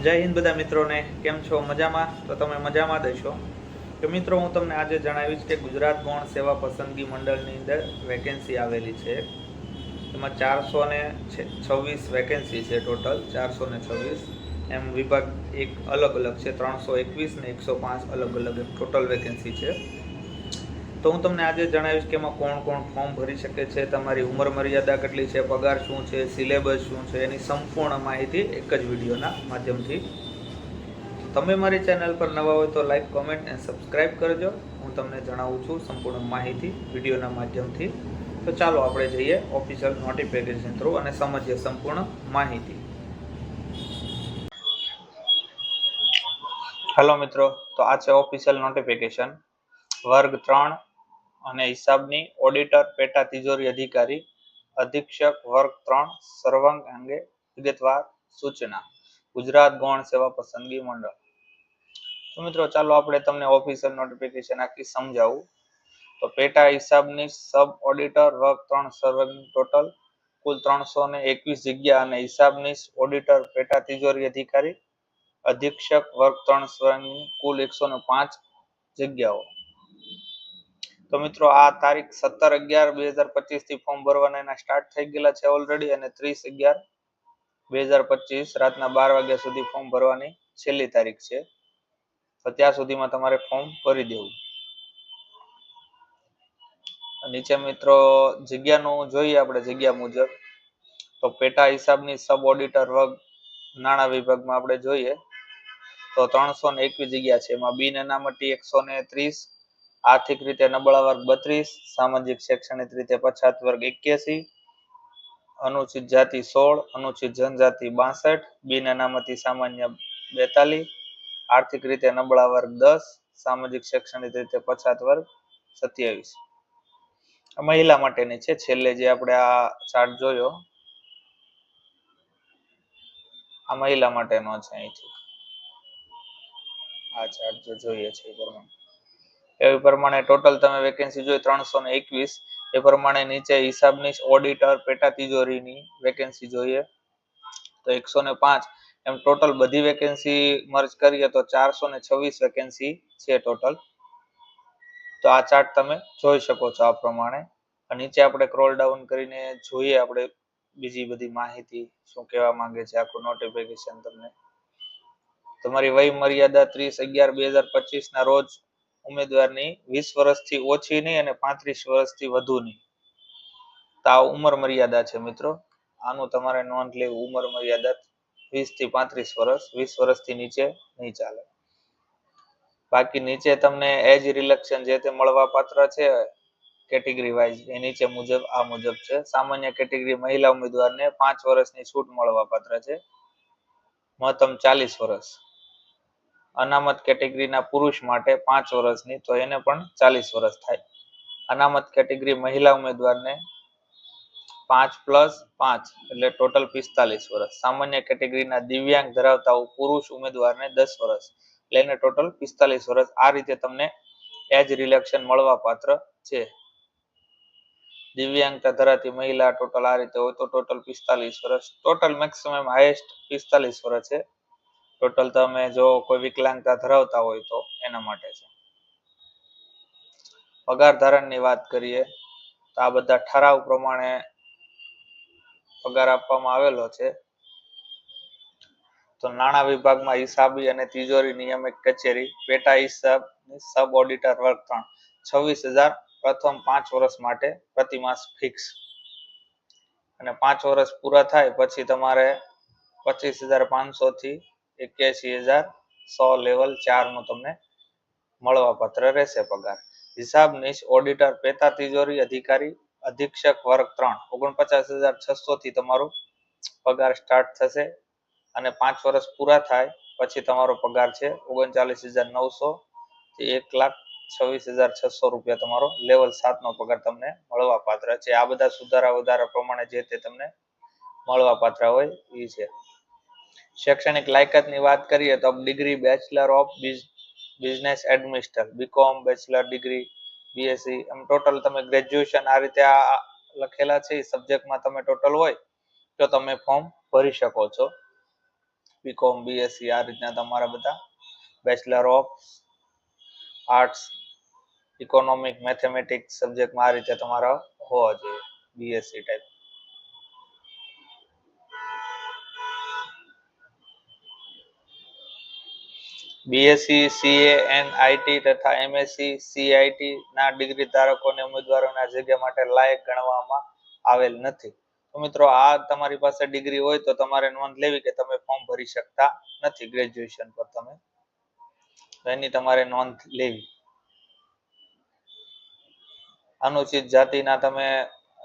જય હિન્દ બધા મિત્રોને. કેમ છો? મજામાં? તો તમે મજામાં જ હશો. તો મિત્રો, હું તમને આજે જણાવીશ કે ગુજરાત ગૌણ સેવા પસંદગી મંડળની અંદર વેકેન્સી આવેલી છે. એમાં 426 વેકેન્સી છે. ટોટલ 426. એમ વિભાગ એક અલગ અલગ છે. 321 ને 105 અલગ અલગ ટોટલ વેકેન્સી છે. તો હું તમને આજે જણાવીશ કે એમાં કોણ કોણ ફોર્મ ભરી શકે છે, તમારી ઉંમર મર્યાદા કેટલી છે, પગાર શું છે, સિલેબસ શું છે, એની સંપૂર્ણ માહિતી એક જ વિડીયોના માધ્યમથી. તમે મારી ચેનલ પર નવા હોય તો લાઈક, કોમેન્ટ અને સબસ્ક્રાઈબ કરજો. હું તમને જણાવું છું સંપૂર્ણ માહિતી વિડીયોના માધ્યમથી. તો ચાલો આપણે જઈએ ઓફિશિયલ નોટિફિકેશન થ્રુ અને સમજીએ સંપૂર્ણ માહિતી. હેલો મિત્રો, તો આ છે ઓફિશિયલ નોટિફિકેશન. વર્ગ 3 અને હિસાબની ઓડિટર પેટા તિજોરી અધિકારી અધિક્ષક વર્ગ 3 સર્વાંગ અંગે વિગતવાર સૂચના. ગુજરાત ગૌણ સેવા પસંદગી મંડળ. તો મિત્રો, ચાલો આપણે તમને ઓફિશિયલ નોટિફિકેશન આખી સમજાવું. તો પેટા હિસાબની સબ ઓડિટર વર્ગ 3 સર્વાંગ ટોટલ કુલ 321 જગ્યા અને હિસાબની ઓડિટર પેટા તિજોરી અધિકારી અધિક્ષક વર્ગ 3 સર્વાંગ કુલ 105 જગ્યાઓ. તો મિત્રો, આ તારીખ 17/11/2025 થી ફોર્મ ભરવાના સ્ટાર્ટ થઈ ગયેલા છે ઓલરેડી, અને 30/11/2025 રાતના 12 વાગ્યા સુધી ફોર્મ ભરવાની છેલ્લી તારીખ છે. તો ત્યાં સુધીમાં તમારે ફોર્મ ભરી દેવું. નીચે મિત્રો જગ્યાનું જોઈએ આપણે જગ્યા મુજબ. તો પેટા હિસાબની સબ ઓડિટર વર્ગ નાણાં વિભાગમાં આપણે જોઈએ તો 321 જગ્યા છે. એમાં બિન અનામતી 130, આર્થિક રીતે નબળા વર્ગ 32, સામાજિક શૈક્ષણિક રીતે પછાત વર્ગ 81, અનુસૂચિત જાતિ 16, અનુસૂચિત જનજાતિ 62, બિન અનામતી સામાન્ય 42, આર્થિક રીતે નબળા વર્ગ 10, સામાજિક શૈક્ષણિક રીતે પછાત વર્ગ 27. મહિલા માટેની છે. છેલ્લે જે આપણે આ ચાર્ટ જોયો આ મહિલા માટેનો છે. અહીંથી આ ચાર્ટ જો જોઈએ છે એ પ્રમાણે ટોટલ તમે વેકેન્સી જોઈ 321. એ પ્રમાણે નીચે હિસાબની ઓડિટર પેટા તિજોરીની વેકેન્સી જોઈએ તો 105. એમ ટોટલ બધી વેકેન્સી મર્જ કરીએ તો 426 વેકેન્સી છે ટોટલ. તો આ ચાર્ટ તમે જોઈ શકો છો આ પ્રમાણે. નીચે આપણે સ્ક્રોલ ડાઉન કરીને જોઈએ આપણે બીજી બધી માહિતી શું કહેવા માંગે છે આખું નોટિફિકેશન તમને. તમારી વય મર્યાદા 30/11/2025 ના રોજ ઉમેદવારની 20 વર્ષથી ઓછી નહીં અને 35 વર્ષથી વધુ નહીં. તો આ ઉંમર મર્યાદા છે મિત્રો. આનું તમારે નોંધ લેવું. ઉંમર મર્યાદા 20 થી 35 વર્ષ, 20 વર્ષથી નીચે નહીં ચાલે. બાકી નીચે તમને એજ રિલેક્શન જે તે મળવા પાત્ર છે કેટેગરી વાઇઝ એ નીચે મુજબ આ મુજબ છે. સામાન્ય કેટેગરી મહિલા ઉમેદવારને 5 વર્ષની છૂટ મળવા પાત્ર છે, મહત્તમ 40 વર્ષ. અનામત કેટેગરીના પુરુષ માટે 5 વર્ષની, તો એને પણ 40 વર્ષ થાય. અનામત કેટેગરી મહિલા ઉમેદવારને 5+5 એટલે ટોટલ 45 વર્ષ. સામાન્ય કેટેગરીના દિવ્યાંગ ધરાવતા પુરુષ ઉમેદવારને 10 વર્ષ એટલે એને ટોટલ 45 વર્ષ. આ રીતે તમને એજ રિલેક્શન મળવા પાત્ર છે. દિવ્યાંગતા ધરાવતી મહિલા ટોટલ આ રીતે હોય તો ટોટલ 45 વર્ષ. ટોટલ મેક્સિમમ હાઈએસ્ટ 45 વર્ષ છે ટોટલ. તમે જો કોઈ વિકલાંગતા ધરાવતા હોય તો એના માટે છે. પગાર ધારણની વાત કરીએ તો આ બધા ઠરાવ પ્રમાણે પગાર આપવામાં આવેલો છે. તો નાણાં વિભાગમાં હિસાબી અને તિજોરી નિયામક કચેરી પેટા હિસાબ સબ ઓડિટર વર્ગ 3 26,000 પ્રથમ 5 વર્ષ માટે પ્રતિમાસ ફિક્સ, અને 5 વર્ષ પૂરા થાય પછી તમારે 25,500 થી 81,100 લેવલ 4 નું તમને મળવા પાત્ર રહેશે પગાર. હિસાબનીશ ઓડિટર પેટા તિજોરી અધિકારી અધિક્ષક વર્ગ 3 49,600 થી તમારો પગાર સ્ટાર્ટ થશે, અને 5 વર્ષ પૂરા થાય પછી તમારો પગાર છે 39,900 થી 1,26,600 રૂપિયા તમારો લેવલ 7 નો પગાર તમને મળવા પાત્ર છે. આ બધા સુધારા વધારા પ્રમાણે જે તે તમને મળવા પાત્ર હોય એ છે. શૈક્ષણિક લાયકાતની વાત કરીએ તો degree bachelor of business administer, BCom, bachelor degree, BSc, એમ ટોટલ તમે ગ્રેજ્યુએશન આ રીતે આ લખેલા છે એ સબ્જેક્ટમાં તમે ટોટલ હોય તો તમે ફોર્મ ભરી શકો છો. બીકોમ, બીએસસી આ રીતના તમારા બધા bachelor of arts economic mathematics સબ્જેક્ટમાં આ રીતે તમારા હોવા જોઈએ BSc type. BSc, CA, NIT તથા એમએસસી, સીઆઈટી ના ડિગ્રી ધારકોને ઉમેદવારોના જગ્યા માટે લાયક ગણવામાં આવેલ નથી. તો મિત્રો આ તમારી પાસે ડિગ્રી હોય તો તમારે નોંધ લેવી કે તમે ફોર્મ ભરી શકતા નથી ગ્રેજ્યુએશન પર તમે, એની તમારે નોંધ લેવી. અનુસૂચિત જાતિના તમે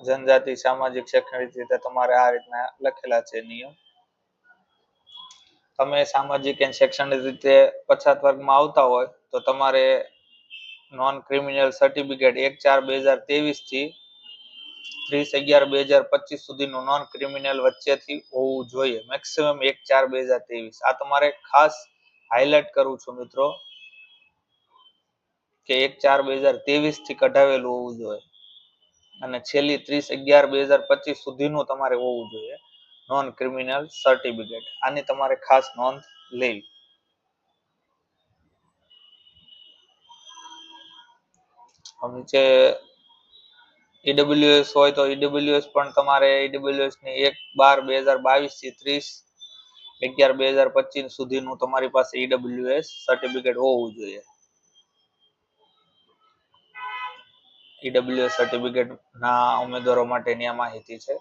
જનજાતિ, સામાજિક, શૈક્ષણિક રીતે તમારે આ રીતના લખેલા છે નિયમ. તમે સામાજિક અને શૈક્ષણિક રીતે પછાત વર્ગમાં આવતા હોય તો તમારે નોન ક્રિમિનલ સર્ટિફિકેટ 1/4/2023 થી 30/11/2025 સુધીનું નોન ક્રિમિનલ વચ્ચેથી હોવું જોઈએ. મેક્સિમમ 1/4/2023. આ તમારે ખાસ હાઇલાઇટ કરું છું મિત્રો કે 1/4/2023 થી કઢાવેલું હોવું જોઈએ અને છેલ્લી 30/11/2025 સુધીનું તમારે હોવું જોઈએ નોન ક્રિમિનલ સર્ટિફિકેટ. આની તમારે ખાસ નોંધ લેવી. નીચે ઈડબ્લ્યુએસ હોય તો ઈડબ્લ્યુએસ પણ તમારે ઈડબ્લ્યુએસ ની 1/12/2022 થી 30/11/2025 સુધીનું તમારી પાસે ઈડબ્લ્યુએસ સર્ટિફિકેટ હોવું જોઈએ. ઈડબ્લ્યુએસ સર્ટિફિકેટ ના ઉમેદવારો માટેની આ માહિતી છે.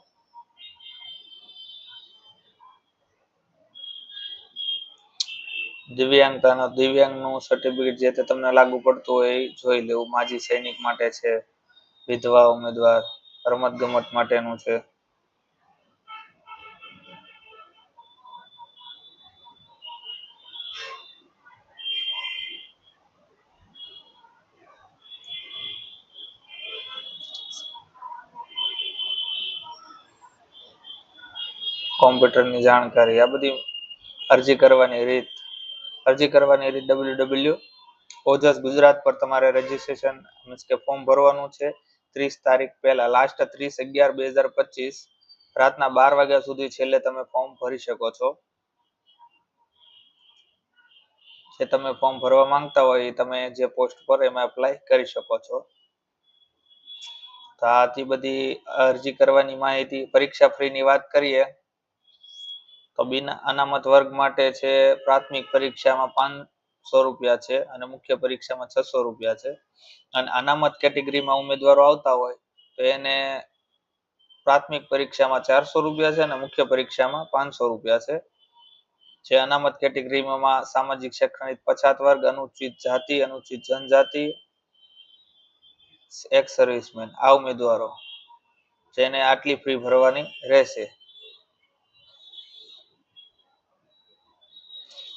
દિવ્યાંગનું સર્ટિફિકેટ જે તે તમને લાગુ પડતું હોય એ જોઈ લેવું. માજી સૈનિક માટે છે, વિધવા ઉમેદવાર, રમત ગમત માટેનું છે. કોમ્પ્યુટરની જાણકારી, આ બધી અરજી કરવાની રીત www.ojas gujarat પર તમારે રજીસ્ટ્રેશન મીન્સ કે ફોર્મ ભરવાનું છે. 30 તારીખ પહેલા, લાસ્ટ 30/11/2025 રાતના 12 વાગ્યા સુધી છેલ્લે તમે ફોર્મ ભરી શકો છો. જે તમે ફોર્મ ભરવા માંગતા હોય એ તમે જે પોસ્ટ પર એમાં એપ્લાય કરી શકો છો. તો આથી બધી અરજી કરવાની માહિતી. પરીક્ષા ફીની વાત કરીએ તો બિન અનામત વર્ગ માટે છે પ્રાથમિક પરીક્ષામાં 500 રૂપિયા છે અને મુખ્ય પરીક્ષામાં 600 રૂપિયા છે. અને અનામત કેટેગરીમાં ઉમેદવારો આવતા હોય તો એને પ્રાથમિક પરીક્ષામાં 400 રૂપિયા છે અને મુખ્ય પરીક્ષામાં 500 રૂપિયા છે. જે અનામત કેટેગરીમાં સામાજિક શૈક્ષણિક પછાત વર્ગ, અનુસૂચિત જાતિ, અનુસૂચિત જનજાતિ, એક્સ સર્વિસમેન આ ઉમેદવારો જેને આટલી ફી ભરવાની રહેશે.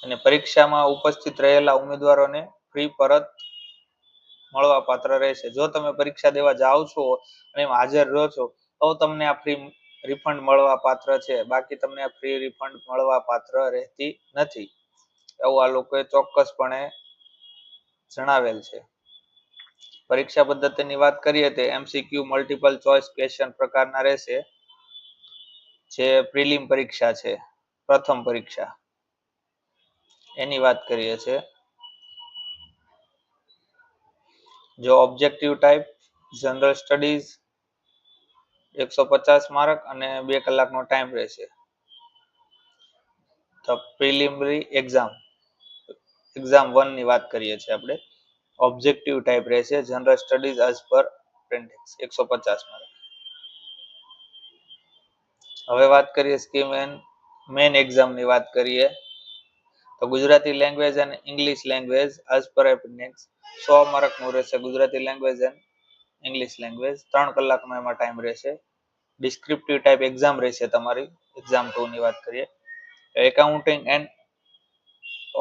અને પરીક્ષામાં ઉપસ્થિત રહેલા ઉમેદવારોને ફી પરત મળવા પાત્ર રહેશે. જો તમે પરીક્ષા દેવા જાઓ છો અને હાજર રહો છો તો તમને આ ફી રિફંડ મળવા પાત્ર છે. બાકી તમને આ ફ્રી રિફંડ મળવા પાત્ર રહેતી નથી, એવું આ લોકોએ ચોક્કસપણે જણાવેલ છે. પરીક્ષા પદ્ધતિની વાત કરીએ તો MCQ મલ્ટિપલ ચોઇસ ક્વેશ્ચન પ્રકારના રહેશે. જે પ્રિલિમ પરીક્ષા છે, પ્રથમ પરીક્ષા એની વાત કરીએ છીએ. જો objective type, general studies 150 mark અને 2 કલાકનો ટાઈમ રહેશે. તો પ્રિલિમિનરી એક્ઝામ 1 ની વાત કરીએ છીએ આપણે. ઓબ્જેક્ટિવ ટાઈપ રહેશે, general studies as per apprentice 150 mark. હવે વાત કરીએ સ્કીમ એન્ડ મેઇન એક્ઝામની વાત કરીએ તો ગુજરાતી લેંગ્વેજ અને English language as per apprentice 100 માર્કનું રહેશે. Gujarati language and English language 3 કલાકનો એમાં ટાઈમ રહેશે. ડિસ્ક્રિપ્ટિવ ટાઈપ એક્ઝામ રહેશે તમારી. એક્ઝામ 2 ની વાત કરીએ accounting and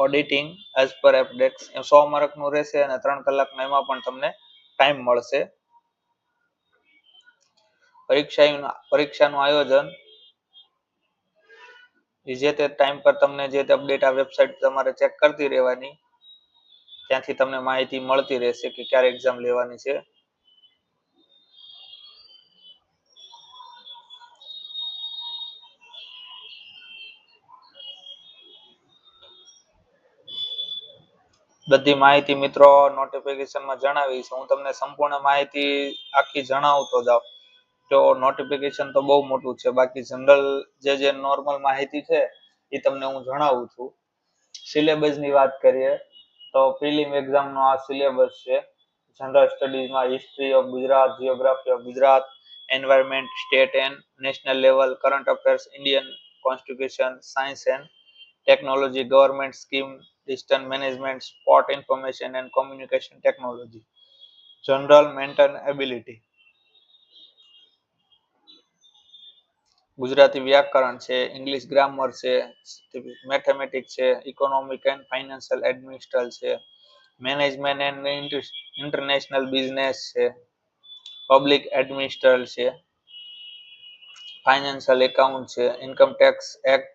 auditing as per apprentice 100 માર્કનું રહેશે અને 3 કલાકનો એમાં પણ તમને ટાઈમ મળશે. પરીક્ષાનું આયોજન જે તે ટાઈમ પર તમને જે તે અપડેટ આ વેબસાઇટ તમારે ચેક કરતી રહેવાની, ત્યાંથી તમને માહિતી મળતી રહેશે કે ક્યારે એક્ઝામ લેવાની છે. બધી માહિતી મિત્રો નોટિફિકેશનમાં જણાવી છે. હું તમને સંપૂર્ણ માહિતી આખી જણાવતો જાઉં તો નોટિફિકેશન તો બહુ મોટું છે. બાકી જનરલ જે નોર્મલ માહિતી છે એ તમને હું જણાવું છું. સિલેબસની વાત કરીએ તો પ્રિલિમ એક્ઝામનો આ સિલેબસ છે. જનરલ સ્ટડીઝમાં history of Gujarat, geography of Gujarat, environment, state and national level, current affairs, Indian constitution, science and technology, government scheme, distance management, sport information and communication technology, general mental ability, Gujarati વ્યાકરણ છે, English grammar છે, mathematics છે, economic and financial administration છે, management and international business છે, public administration છે, financial account છે, income tax act.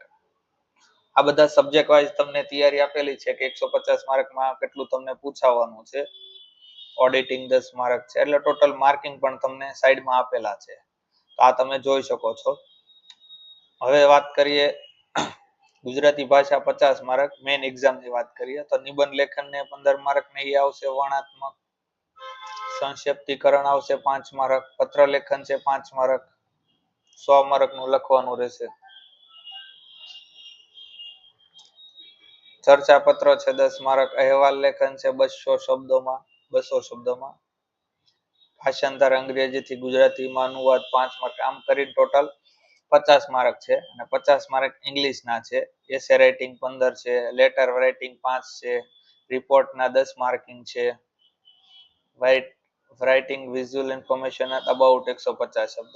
આ બધા સબ્જેક્ટ વાઇઝ તમને તૈયારી આપેલી છે કે 150 માર્કમાં કેટલું તમને પૂછાવાનું છે. ઓડિટિંગ 10 માર્ક છે, એટલે ટોટલ માર્કિંગ પણ તમને સાઈડમાં આપેલા છે. તો આ તમે જોઈ શકો છો. હવે વાત કરીએ ગુજરાતી ભાષા 50 માર્ક, મેઇન એક્ઝામની વાત કરીએ તો નિબંધ લેખનને 15 માર્ક ને એ આવશે. વર્ણનાત્મક સંક્ષિપ્તીકરણ આવશે 5 માર્ક, પત્ર લેખન છે 5 માર્ક, 100 માર્કનું લખવાનું રહેશે. ચર્ચા પત્ર છે 10 માર્ક, અહેવાલ લેખન છે 200 શબ્દોમાં. ભાષાંતર અંગ્રેજીથી ગુજરાતીમાં અનુવાદ 5 માર્ક. આમ કરી ટોટલ 50 માર્ક છે. અને 50 માર્ક ઇંગ્લિશના છે. એસે રાઇટિંગ 15 છે, લેટર રાઇટિંગ 5 છે, રિપોર્ટના 10 માર્કિંગ છે, રાઇટિંગ વિઝ્યુઅલ ઇન્ફોર્મેશન અબાઉટ 150 શબ્દ,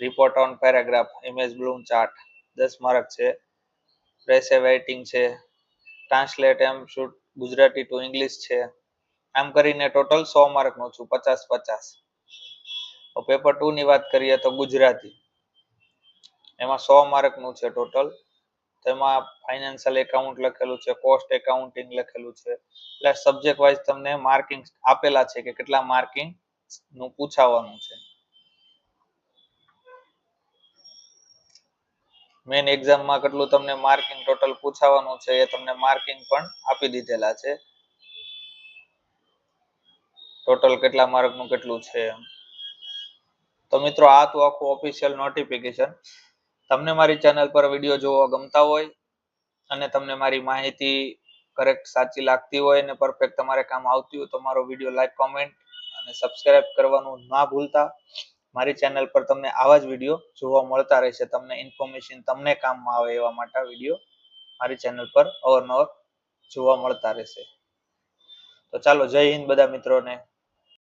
report on paragraph, image bloom chart 10 mark છે, પ્રેસે રાઇટિંગ છે, ટ્રાન્સલેટ એમ શુડ ગુજરાતી ટુ ઇંગ્લિશ છે. આમ કરીને ટોટલ 100 માર્કનું છું, 50-50. પેપર 2 ની વાત કરીએ તો ગુજરાતી, એમાં 100 માર્કનું છે ટોટલ. તેમાં ફાઇનાન્શિયલ એકાઉન્ટ લખેલું છે, કોસ્ટ એકાઉન્ટિંગ લખેલું છે. એટલે સબ્જેક્ટ વાઇઝ તમને માર્કિંગ આપેલા છે કે કેટલા માર્કિંગ નું પૂછાવાનું છે. મેઇન એક્ઝામમાં કેટલું તમને માર્કિંગ ટોટલ પૂછાવાનું છે એ તમને માર્કિંગ પણ આપી દીધેલા છે. ટોટલ કેટલા માર્કનું કેટલું છે. તો મિત્રો આ તો આખું ઓફિશિયલ નોટિફિકેશન. તમને મારી ચેનલ પર વિડીયો જોવા ગમતા હોય અને તમને મારી માહિતી કરેક્ટ સાચી લાગતી હોય અને પરફેક્ટ તમારે કામ આવતી હોય તો મારો વિડીયો લાઈક, કોમેન્ટ અને સબસ્ક્રાઇબ કરવાનું ના ભૂલતા. મારી ચેનલ પર તમને આવા જ વિડીયો જોવા મળતા રહેશે. તમને ઇન્ફોર્મેશન તમને કામમાં આવે એવા માટે વિડીયો મારી ચેનલ પર અવારનવાર જોવા મળતા રહેશે. તો ચાલો, જય હિન્દ બધા મિત્રોને.